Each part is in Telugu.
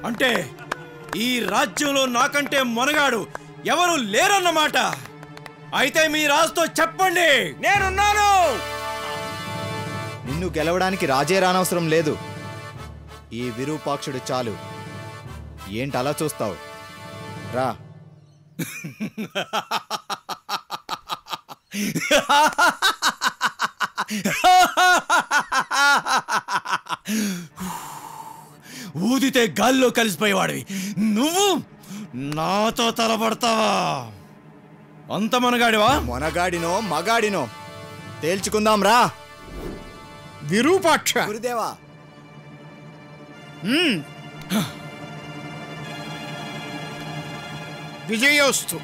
అంటే ఈ రాజ్యంలో నాకంటే మొనగాడు ఎవరు లేరన్నమాట. అయితే మీ రాజుతో చెప్పండి, నేనున్నాను. నిన్ను గెలవడానికి రాజే రానవసరం లేదు. ఈ విరూపాక్షుడు చాలు. ఏంటి అలా చూస్తావు? రా. ఊదితే గాల్లో కలిసిపోయేవాడివి నువ్వు నాతో తలపడతావా? అంత మనగాడివా? మొనగాడినో మగాడినో తేల్చుకుందాం రా. విరూపాక్ష గురుదేవా. విజయోస్తు.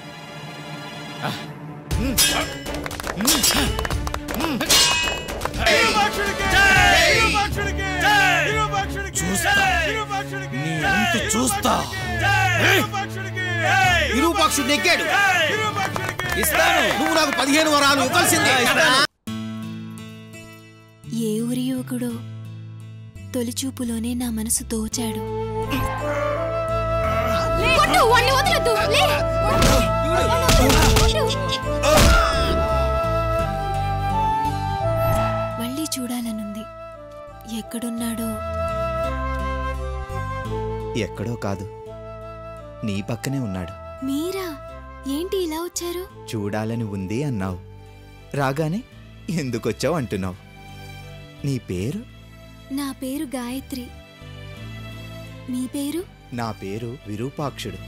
చూస్తా. విరూపాక్షుడు నెగ్గాడు. ఇస్తాను. నువ్వు నాకు 15 వరాలు ఇవ్వాల్సిందే. ఏ ఊరి యువకుడో తొలిచూపులోనే నా మనసు దోచాడు. మళ్ళీ చూడాలనుంది. ఎక్కడున్నాడో? ఎక్కడో కాదు, నీ పక్కనే ఉన్నాడు. మీరా? ఏంటి ఇలా వచ్చారు? చూడాలని ఉంది అన్నావు, రాగానే ఎందుకొచ్చావు అంటున్నావు. నీ పేరు? నా పేరు గాయత్రి. మీ పేరు? నా పేరు విరూపాక్షుడు.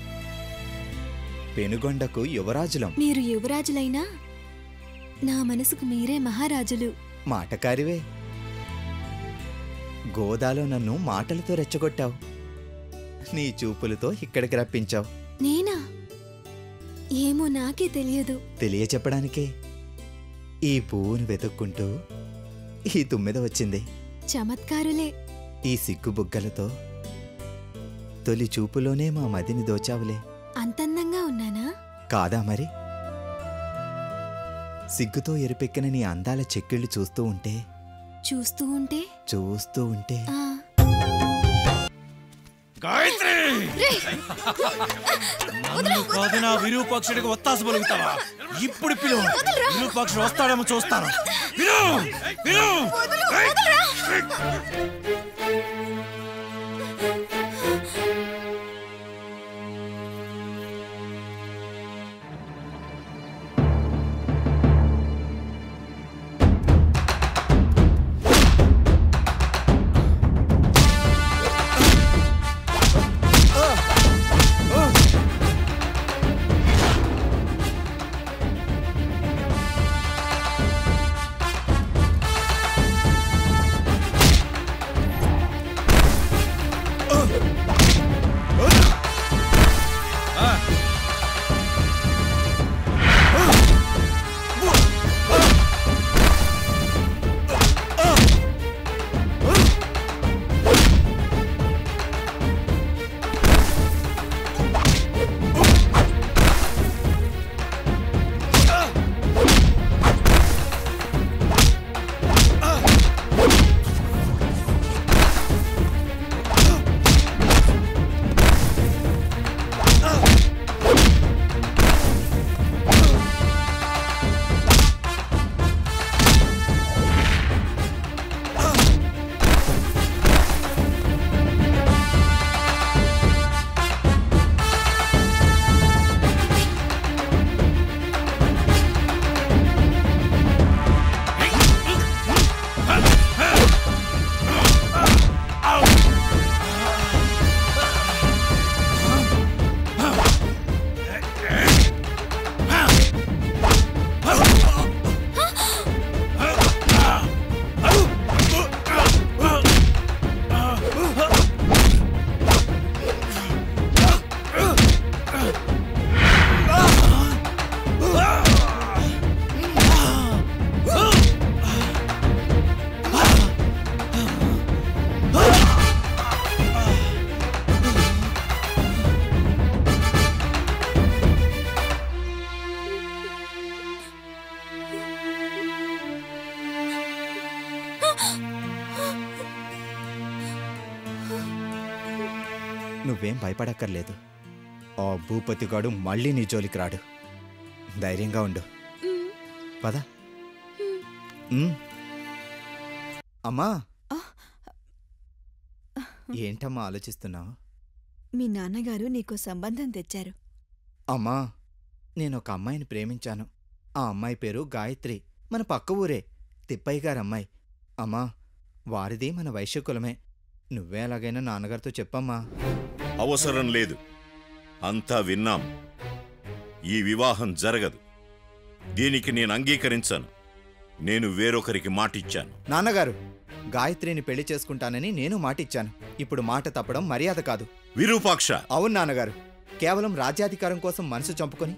పెనుగొండకు యువరాజులం. మీరు యువరాజులైనా నా మనసుకు మీరే మహారాజులు. మాటకారివే. గోదాలో నన్ను మాటలతో రెచ్చగొట్టావు. నీ చూపులతో ఇక్కడికి రప్పించావు. నేనా? ఏమో, నాకే తెలియదు. తెలియచెప్పడానికే ఈ పువ్వును వెతుక్కుంటూ ఈ తుమ్మెద వచ్చింది. చమత్కారులే. ఈ సిగ్గుబుగ్గలతో తొలి చూపులోనే మా మదిని దోచావులే. అంతందంగా ఉన్నానా? కాదా మరి? సిగ్గుతో ఎరుపెక్కిన నీ అందాల చెక్కిళ్ళు చూస్తూ ఉంటే గాయత్రి, కాదు నా విరూపాక్షుడికి ఒత్తాసు పలుకుతావా? ఇప్పుడు పిలువు. విరూపాక్షుడు వస్తాడేమో చూస్తాను. నువ్వేం భయపడక్కర్లేదు. ఆ భూపతిగాడు మళ్ళీ నీ జోలికి రాడు. ధైర్యంగా ఉండు. పద. అమ్మా, ఏంటమ్మా ఆలోచిస్తున్నావు? మీ నాన్నగారు నీకో సంబంధం తెచ్చారు. అమ్మా, నేనొక అమ్మాయిని ప్రేమించాను. ఆ అమ్మాయి పేరు గాయత్రి. మన పక్క ఊరే, తిప్పయ్య గారమ్మాయి. అమ్మా, వారిది మన వైశ్యకులమే. నువ్వే ఎలాగైనా నాన్నగారితో చెప్పమ్మా. అవసరం లేదు, అంతా విన్నాం. ఈ వివాహం జరగదు. దీనికి నేను అంగీకరించాను. నేను వేరొకరికి మాటిచ్చాను. నాన్నగారు, గాయత్రిని పెళ్లి చేసుకుంటానని నేను మాటిచ్చాను. ఇప్పుడు మాట తప్పడం మర్యాద కాదు. విరూపాక్ష! అవును నాన్నగారు, కేవలం రాజ్యాధికారం కోసం మనసు చంపుకొని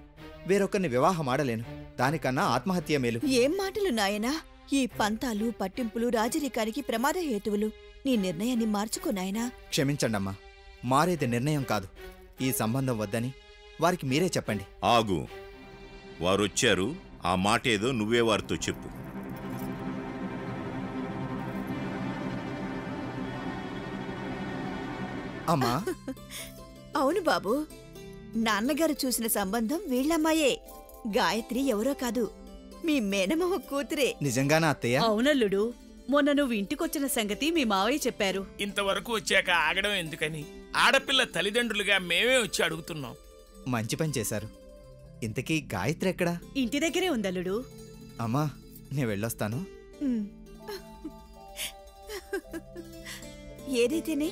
వేరొకరిని వివాహమాడలేను. దానికన్నా ఆత్మహత్య మేలు. ఏం మాటలు నాయనా! ఈ పంతాలు పట్టింపులు రాజరికానికి ప్రమాద హేతువులు. నీ నిర్ణయాన్ని మార్చుకో నాయనా. క్షమించండమ్మా, మారేది నిర్ణయం కాదు. ఈ సంబంధం వద్దని వారికి మీరే చెప్పండి. ఆగు, వారొచ్చారు. ఆ మాటేదో నువ్వే వారితో చెప్పు. అమ్మా, అవును బాబు, నాన్నగారు చూసిన సంబంధం వీళ్ళమ్మాయే. గాయత్రి ఎవరో కాదు, మీ మేనమామ కూతురే. నిజంగానా అత్తయ్య? అవునల్లుడు, మొన్న నువ్వు ఇంటికొచ్చిన సంగతి మీ మావయ్య చెప్పారు. ఇంతవరకు వచ్చాక ఆగడం ఎందుకని ఆడపిల్ల తల్లిదండ్రులుగా మేమే వచ్చి అడుగుతున్నాం. మంచి పని చేశారు. ఇంతకీ గాయత్రి ఎక్కడా? ఇంటి దగ్గరే ఉందల్లుడు. అమ్మా, నేను వెళ్ళొస్తాను. ఏదైతేనే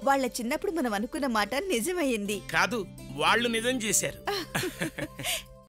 వాళ్ళ చిన్నప్పుడు మనం అనుకున్న మాట నిజమయ్యింది. కాదు, వాళ్ళు నిజం చేశారు.